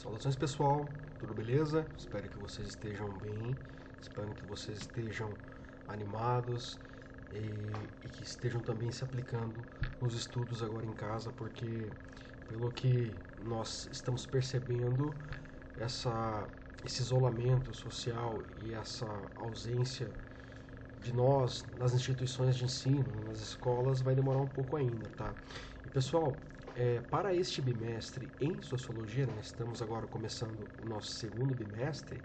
Saudações pessoal, tudo beleza? Espero que vocês estejam bem, espero que vocês estejam animados e que estejam também se aplicando nos estudos agora em casa, porque pelo que nós estamos percebendo, esse isolamento social e essa ausência de nós nas instituições de ensino, nas escolas, vai demorar um pouco ainda, tá? E pessoal, para este bimestre em Sociologia, nós estamos agora começando o nosso segundo bimestre,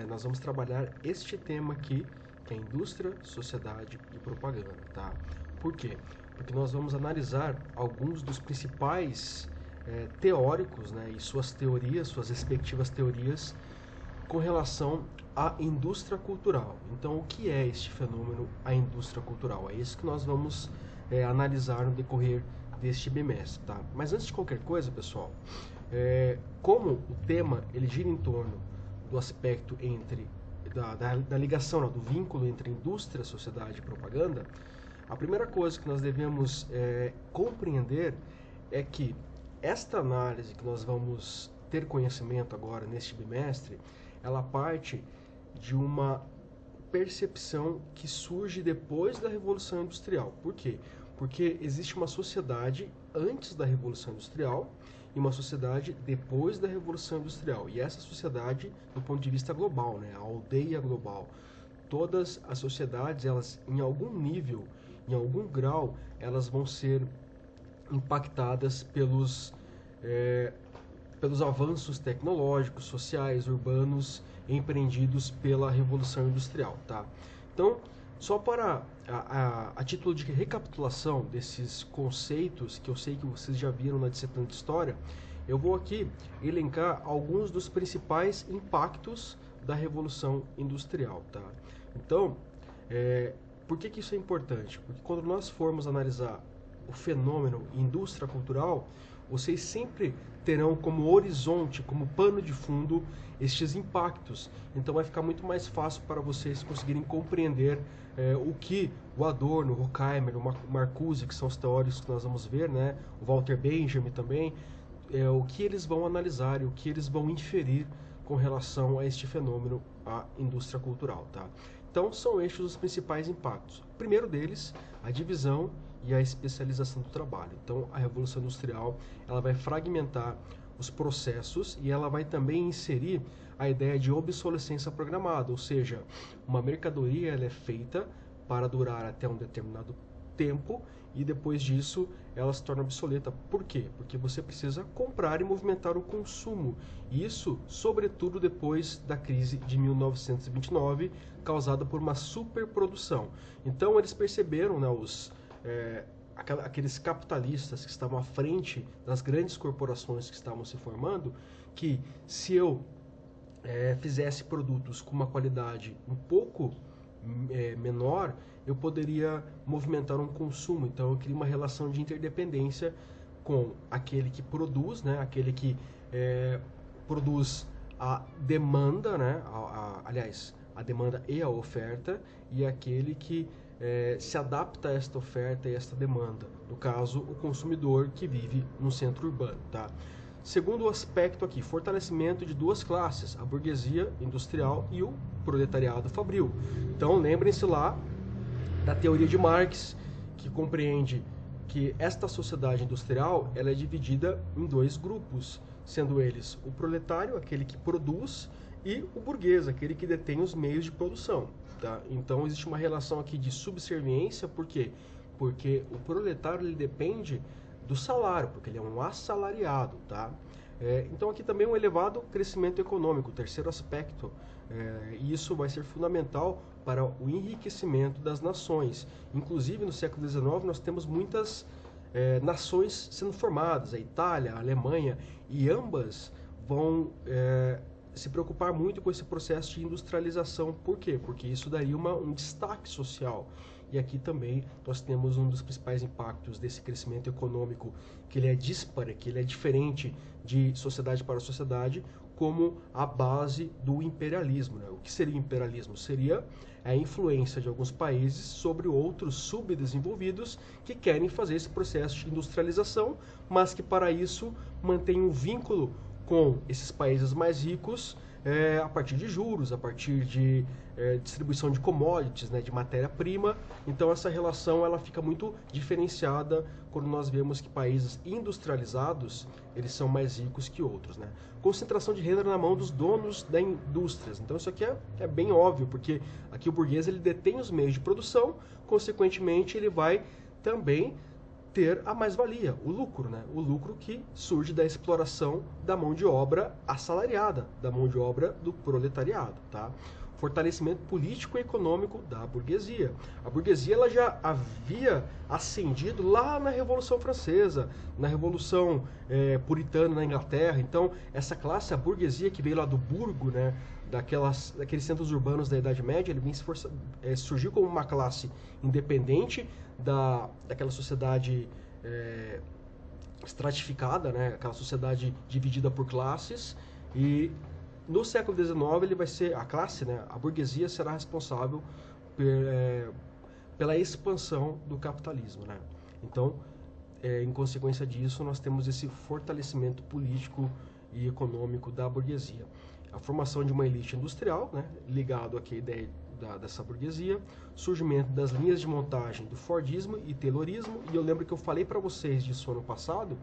nós vamos trabalhar este tema aqui, que é Indústria, Sociedade e Propaganda, tá? Por quê? Porque nós vamos analisar alguns dos principais teóricos, né, e suas teorias, suas respectivas teorias, com relação à indústria cultural. Então, o que é este fenômeno, a indústria cultural? É isso que nós vamos analisar no decorrer deste bimestre, tá? Mas antes de qualquer coisa, pessoal, como o tema ele gira em torno do aspecto da ligação, do vínculo entre indústria, sociedade e propaganda, a primeira coisa que nós devemos compreender é que esta análise que nós vamos ter conhecimento agora neste bimestre, ela parte de uma percepção que surge depois da Revolução Industrial. Por quê? Porque existe uma sociedade antes da Revolução Industrial e uma sociedade depois da Revolução Industrial. E essa sociedade, do ponto de vista global, né, a aldeia global, todas as sociedades, elas em algum nível, em algum grau, elas vão ser impactadas pelos avanços tecnológicos, sociais, urbanos, empreendidos pela Revolução Industrial, tá? Então, só para a título de recapitulação desses conceitos que eu sei que vocês já viram na disciplina de História, eu vou aqui elencar alguns dos principais impactos da Revolução Industrial, tá? Então, por que isso é importante? Porque quando nós formos analisar o fenômeno indústria cultural, vocês sempre terão como horizonte, como pano de fundo, estes impactos. Então vai ficar muito mais fácil para vocês conseguirem compreender o que o Adorno, o Horkheimer, o Marcuse, que são os teóricos que nós vamos ver, né? O Walter Benjamin também, o que eles vão analisar e o que eles vão inferir com relação a este fenômeno, a indústria cultural, tá? Então são estes os principais impactos. O primeiro deles, a divisão e a especialização do trabalho. Então, a Revolução Industrial, ela vai fragmentar os processos e ela vai também inserir a ideia de obsolescência programada, ou seja, uma mercadoria ela é feita para durar até um determinado tempo e depois disso ela se torna obsoleta. Por quê? Porque você precisa comprar e movimentar o consumo. Isso, sobretudo depois da crise de 1929, causada por uma superprodução. Então, eles perceberam, né, aqueles capitalistas que estavam à frente das grandes corporações que estavam se formando, que se eu fizesse produtos com uma qualidade um pouco menor, eu poderia movimentar um consumo. Então eu queria uma relação de interdependência com aquele que produz, né, aquele que produz a demanda, né, aliás, a demanda e a oferta, e aquele que se adapta a esta oferta e esta demanda. No caso, o consumidor que vive no centro urbano, tá? Segundo aspecto aqui, fortalecimento de duas classes, a burguesia industrial e o proletariado fabril. Então, lembrem-se lá da teoria de Marx, que compreende que esta sociedade industrial ela é dividida em dois grupos, sendo eles o proletário, aquele que produz, e o burguês, aquele que detém os meios de produção. Tá? Então existe uma relação aqui de subserviência, por quê? Porque o proletário ele depende do salário, porque ele é um assalariado. Tá? Então aqui também um elevado crescimento econômico, o terceiro aspecto, e isso vai ser fundamental para o enriquecimento das nações. Inclusive no século XIX nós temos muitas nações sendo formadas, a Itália, a Alemanha, e ambas vão se preocupar muito com esse processo de industrialização. Por quê? Porque isso daria um destaque social. E aqui também nós temos um dos principais impactos desse crescimento econômico, que ele é disparo, que ele é diferente de sociedade para sociedade, como a base do imperialismo, né? O que seria o imperialismo? Seria a influência de alguns países sobre outros subdesenvolvidos que querem fazer esse processo de industrialização, mas que para isso mantém um vínculo com esses países mais ricos a partir de juros, a partir de distribuição de commodities, né, de matéria-prima. Então essa relação ela fica muito diferenciada quando nós vemos que países industrializados eles são mais ricos que outros, né? Concentração de renda na mão dos donos da indústrias. Então isso aqui é bem óbvio, porque aqui o burguês ele detém os meios de produção, consequentemente ele vai também ter a mais-valia, o lucro, né? O lucro que surge da exploração da mão de obra assalariada, da mão de obra do proletariado, tá? Fortalecimento político e econômico da burguesia. A burguesia ela já havia ascendido lá na Revolução Francesa, na Revolução Puritana na Inglaterra. Então, essa classe, a burguesia que veio lá do burgo, né, daqueles centros urbanos da Idade Média, ele surgiu como uma classe independente daquela sociedade estratificada, né, aquela sociedade dividida por classes. E no século XIX ele vai ser a classe, né, a burguesia será responsável pela expansão do capitalismo, né? Então, em consequência disso, nós temos esse fortalecimento político e econômico da burguesia. A formação de uma elite industrial, né, ligado aqui à ideia dessa burguesia, surgimento das linhas de montagem do Fordismo e Taylorismo, e eu lembro que eu falei para vocês disso ano passado,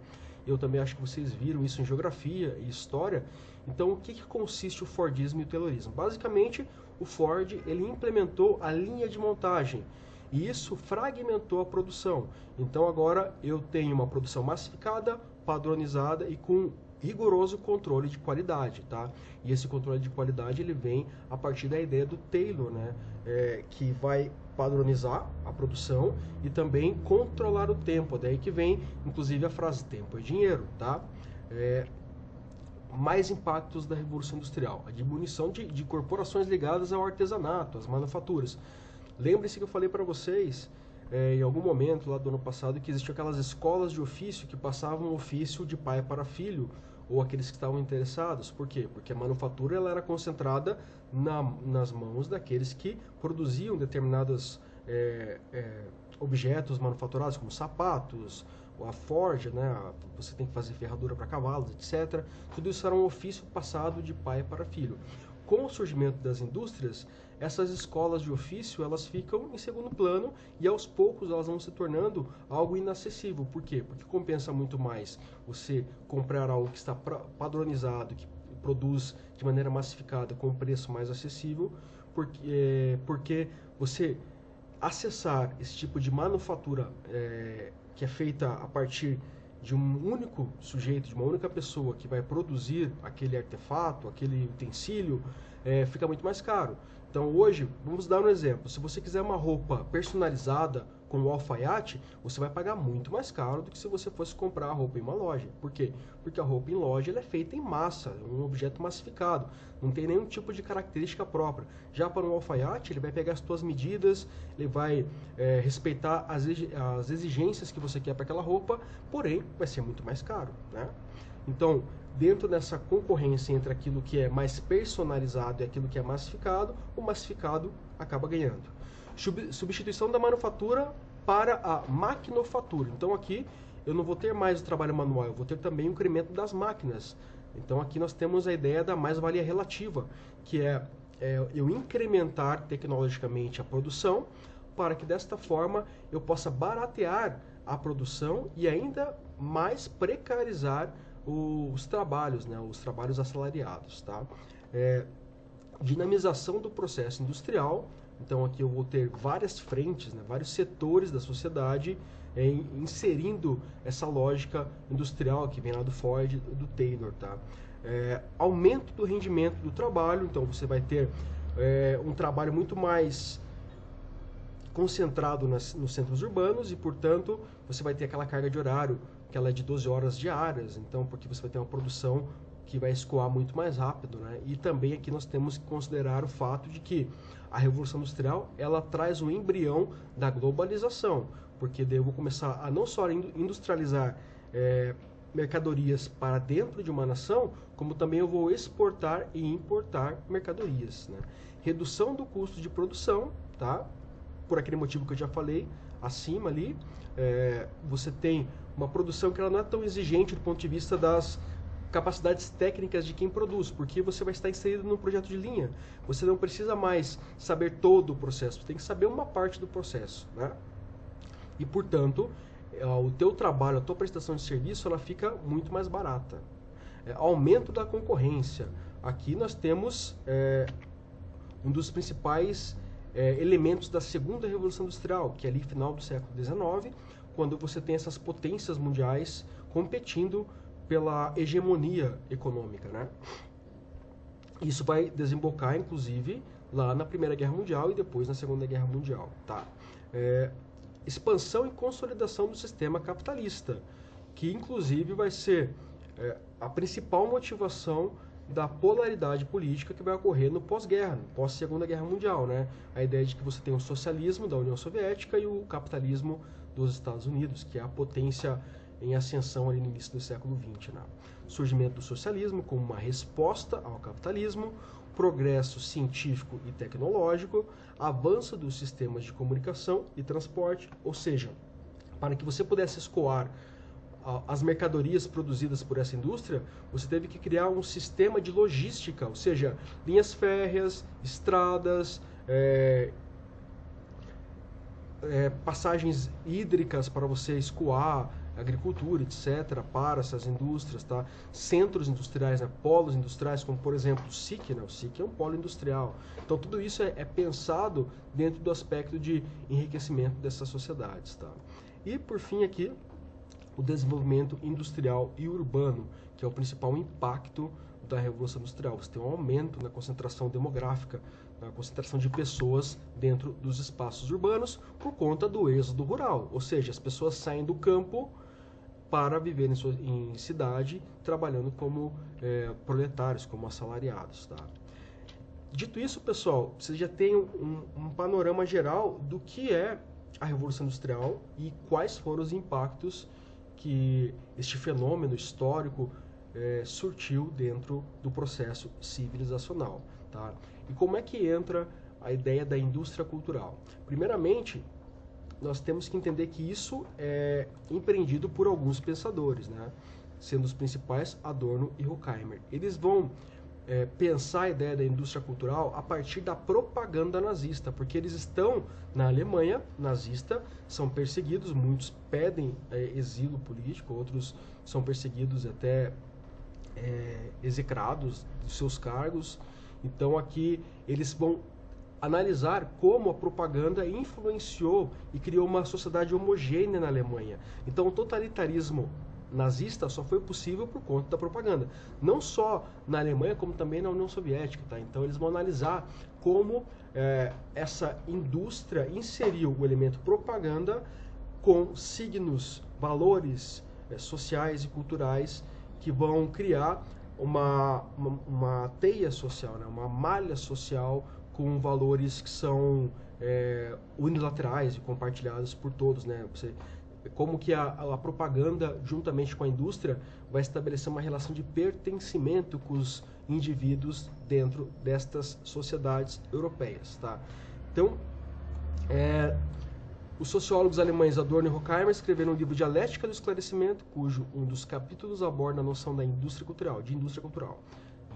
eu também acho que vocês viram isso em geografia e história. Então, o que consiste o Fordismo e o Taylorismo? Basicamente, o Ford ele implementou a linha de montagem, e isso fragmentou a produção. Então, agora eu tenho uma produção massificada, padronizada e com rigoroso controle de qualidade, tá? E esse controle de qualidade ele vem a partir da ideia do Taylor, né? Que vai padronizar a produção e também controlar o tempo. Daí que vem, inclusive, a frase tempo é dinheiro, tá? Mais impactos da Revolução Industrial. A diminuição de corporações ligadas ao artesanato, às manufaturas. Lembre-se que eu falei para vocês em algum momento lá do ano passado que existiam aquelas escolas de ofício que passavam ofício de pai para filho, ou aqueles que estavam interessados. Por quê? Porque a manufatura ela era concentrada nas mãos daqueles que produziam determinados objetos manufaturados, como sapatos, a forja, né? Você tem que fazer ferradura para cavalos, etc. Tudo isso era um ofício passado de pai para filho. Com o surgimento das indústrias, essas escolas de ofício elas ficam em segundo plano e aos poucos elas vão se tornando algo inacessível. Por quê? Porque compensa muito mais você comprar algo que está padronizado, que produz de maneira massificada com um preço mais acessível, porque você acessar esse tipo de manufatura que é feita a partir de um único sujeito, de uma única pessoa que vai produzir aquele artefato, aquele utensílio, fica muito mais caro. Então hoje, vamos dar um exemplo, se você quiser uma roupa personalizada com um alfaiate, você vai pagar muito mais caro do que se você fosse comprar a roupa em uma loja. Por quê? Porque a roupa em loja ela é feita em massa, é um objeto massificado, não tem nenhum tipo de característica própria. Já para um alfaiate, ele vai pegar as suas medidas, ele vai respeitar as exigências que você quer para aquela roupa, porém vai ser muito mais caro, né? Então, dentro dessa concorrência entre aquilo que é mais personalizado e aquilo que é massificado, o massificado acaba ganhando. Substituição da manufatura para a maquinofatura. Então aqui eu não vou ter mais o trabalho manual, eu vou ter também o incremento das máquinas. Então aqui nós temos a ideia da mais-valia relativa, que é eu incrementar tecnologicamente a produção para que desta forma eu possa baratear a produção e ainda mais precarizar os trabalhos, né, os trabalhos assalariados, tá? Dinamização do processo industrial. Então aqui eu vou ter várias frentes, né, vários setores da sociedade inserindo essa lógica industrial que vem lá do Ford, do Taylor, tá? Aumento do rendimento do trabalho. Então você vai ter um trabalho muito mais concentrado nos centros urbanos e, portanto, você vai ter aquela carga de horário que ela é de 12 horas diárias, então, porque você vai ter uma produção que vai escoar muito mais rápido, né? E também aqui nós temos que considerar o fato de que a Revolução Industrial, ela traz o embrião da globalização, porque daí eu vou começar a não só industrializar mercadorias para dentro de uma nação, como também eu vou exportar e importar mercadorias, né? Redução do custo de produção, tá? Por aquele motivo que eu já falei acima ali, você tem uma produção que ela não é tão exigente do ponto de vista das capacidades técnicas de quem produz, porque você vai estar inserido no projeto de linha. Você não precisa mais saber todo o processo, você tem que saber uma parte do processo, né? E, portanto, o teu trabalho, a tua prestação de serviço, ela fica muito mais barata. Aumento da concorrência. Aqui nós temos um dos principais elementos da segunda revolução industrial, que é ali final do século XIX, quando você tem essas potências mundiais competindo pela hegemonia econômica, né? Isso vai desembocar, inclusive, lá na Primeira Guerra Mundial e depois na Segunda Guerra Mundial, tá? Expansão e consolidação do sistema capitalista, que inclusive vai ser a principal motivação da polaridade política que vai ocorrer no pós-guerra, pós-Segunda Guerra Mundial, né? A ideia de que você tem o socialismo da União Soviética e o capitalismo dos Estados Unidos, que é a potência em ascensão ali no início do século XX, né? Surgimento do socialismo como uma resposta ao capitalismo, progresso científico e tecnológico, avanço dos sistemas de comunicação e transporte, ou seja, para que você pudesse escoar as mercadorias produzidas por essa indústria, você teve que criar um sistema de logística, ou seja, linhas férreas, estradas, passagens hídricas para você escoar agricultura, etc., para essas indústrias, tá? Centros industriais, né? Polos industriais, como por exemplo o SIC, né? O SIC é um polo industrial. Então tudo isso é pensado dentro do aspecto de enriquecimento dessas sociedades, tá? E por fim aqui, o desenvolvimento industrial e urbano, que é o principal impacto da Revolução Industrial. Você tem um aumento na concentração demográfica, na concentração de pessoas dentro dos espaços urbanos por conta do êxodo rural. Ou seja, as pessoas saem do campo para viver em cidade, trabalhando como proletários, como assalariados, tá? Dito isso, pessoal, você já tem um panorama geral do que é a Revolução Industrial e quais foram os impactos que este fenômeno histórico surtiu dentro do processo civilizacional, tá? E como é que entra a ideia da indústria cultural? Primeiramente, nós temos que entender que isso é empreendido por alguns pensadores, né? Sendo os principais Adorno e Horkheimer. Eles vão pensar a ideia da indústria cultural a partir da propaganda nazista, porque eles estão na Alemanha nazista, são perseguidos, muitos pedem exílio político, outros são perseguidos até execrados dos seus cargos. Então aqui eles vão analisar como a propaganda influenciou e criou uma sociedade homogênea na Alemanha. Então o totalitarismo nazista só foi possível por conta da propaganda. Não só na Alemanha, como também na União Soviética, tá? Então eles vão analisar como essa indústria inseriu o elemento propaganda com signos, valores sociais e culturais que vão criar uma teia social, né? Uma malha social com valores que são unilaterais e compartilhados por todos, né? Como que a propaganda, juntamente com a indústria, vai estabelecer uma relação de pertencimento com os indivíduos dentro destas sociedades europeias, tá? Então, os sociólogos alemães Adorno e Horkheimer escreveram o livro Dialética do Esclarecimento, cujo um dos capítulos aborda a noção da indústria cultural,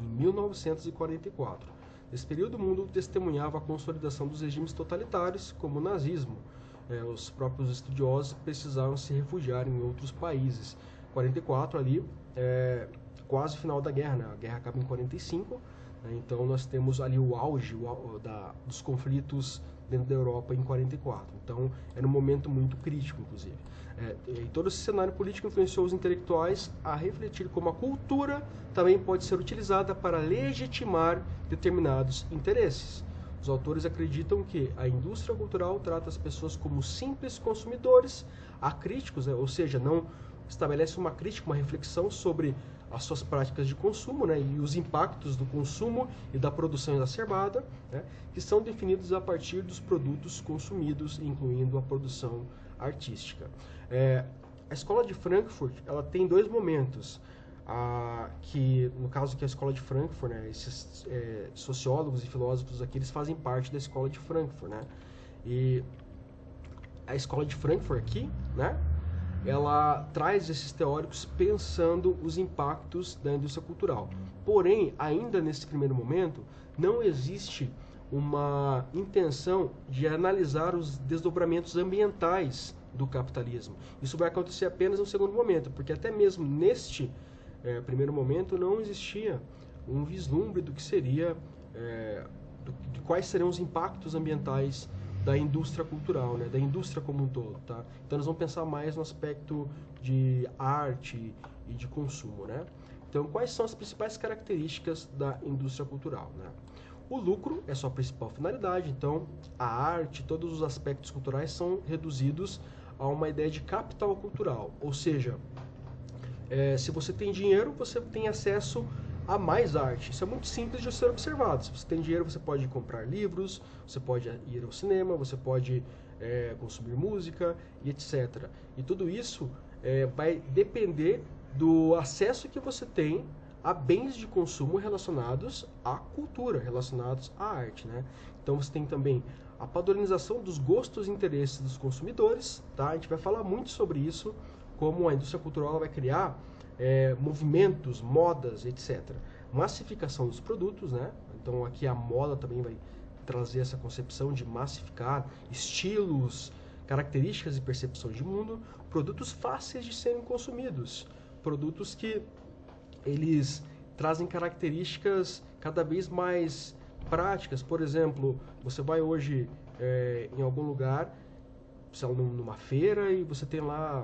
em 1944. Nesse período, o mundo testemunhava a consolidação dos regimes totalitários, como o nazismo. Os próprios estudiosos precisavam se refugiar em outros países. 44 ali, quase o final da guerra, né? A guerra acaba em 45, né? Então nós temos ali o auge dos conflitos dentro da Europa em 44. Então era um momento muito crítico, inclusive. E todo esse cenário político influenciou os intelectuais a refletir como a cultura também pode ser utilizada para legitimar determinados interesses. Os autores acreditam que a indústria cultural trata as pessoas como simples consumidores, acríticos, né? Ou seja, não estabelece uma crítica, uma reflexão sobre as suas práticas de consumo, né? E os impactos do consumo e da produção exacerbada, né? Que são definidos a partir dos produtos consumidos, incluindo a produção artística. A escola de Frankfurt, ela tem dois momentos. Que no caso que a escola de Frankfurt, né, esses sociólogos e filósofos aqui, eles fazem parte da escola de Frankfurt, né? E a escola de Frankfurt aqui, né, ela traz esses teóricos pensando os impactos da indústria cultural. Porém, ainda nesse primeiro momento, não existe uma intenção de analisar os desdobramentos ambientais do capitalismo. Isso vai acontecer apenas no segundo momento, porque até mesmo neste primeiro momento não existia um vislumbre do que seria, de quais serão os impactos ambientais da indústria cultural, né, da indústria como um todo, tá? Então nós vamos pensar mais no aspecto de arte e de consumo, né? Então quais são as principais características da indústria cultural, né? O lucro é sua principal finalidade, então a arte, todos os aspectos culturais são reduzidos a uma ideia de capital cultural, ou seja, se você tem dinheiro, você tem acesso a mais arte. Isso é muito simples de ser observado. Se você tem dinheiro, você pode comprar livros, você pode ir ao cinema, você pode consumir música e etc. E tudo isso vai depender do acesso que você tem a bens de consumo relacionados à cultura, relacionados à arte, né? Então você tem também a padronização dos gostos e interesses dos consumidores, tá? A gente vai falar muito sobre isso, como a indústria cultural vai criar movimentos, modas, etc. Massificação dos produtos, né? Então aqui a moda também vai trazer essa concepção de massificar estilos, características e percepções de mundo, produtos fáceis de serem consumidos, produtos que eles trazem características cada vez mais práticas. Por exemplo, você vai hoje em algum lugar, sei lá, numa feira, e você tem lá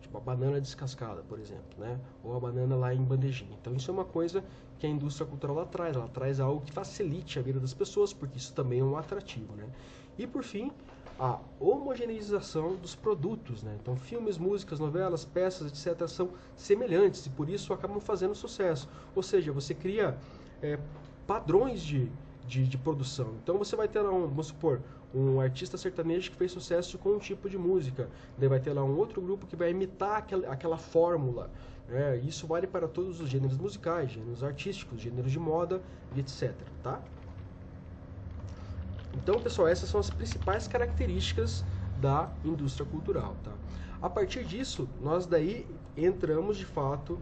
tipo a banana descascada, por exemplo, né? Ou a banana lá em bandejinha. Então isso é uma coisa que a indústria cultural ela traz algo que facilite a vida das pessoas, porque isso também é um atrativo, né? E por fim, a homogeneização dos produtos, né? Então filmes, músicas, novelas, peças, etc. são semelhantes e por isso acabam fazendo sucesso. Ou seja, você cria padrões de produção. Então você vai ter lá, vamos supor, um artista sertanejo que fez sucesso com um tipo de música. Daí vai ter lá um outro grupo que vai imitar aquela fórmula. Isso vale para todos os gêneros musicais, gêneros artísticos, gêneros de moda e etc. Tá? Então, pessoal, essas são as principais características da indústria cultural. Tá? A partir disso, nós daí entramos de fato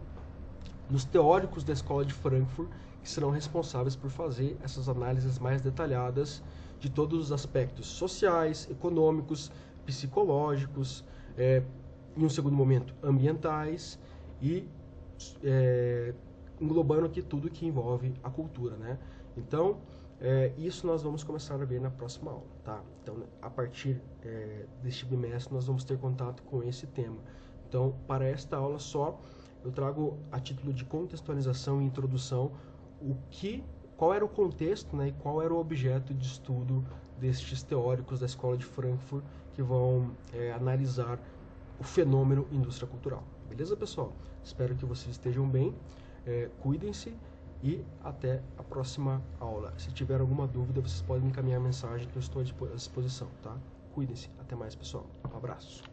nos teóricos da Escola de Frankfurt, que serão responsáveis por fazer essas análises mais detalhadas de todos os aspectos sociais, econômicos, psicológicos, em um segundo momento ambientais e englobando aqui tudo que envolve a cultura, né? Então, isso nós vamos começar a ver na próxima aula, tá? Então, a partir deste bimestre, nós vamos ter contato com esse tema. Então, para esta aula só, eu trago a título de contextualização e introdução qual era o contexto, né, e qual era o objeto de estudo destes teóricos da Escola de Frankfurt que vão analisar o fenômeno indústria cultural. Beleza, pessoal? Espero que vocês estejam bem, cuidem-se e até a próxima aula. Se tiver alguma dúvida, vocês podem encaminhar a mensagem que eu estou à disposição, tá? Cuidem-se. Até mais, pessoal. Um abraço.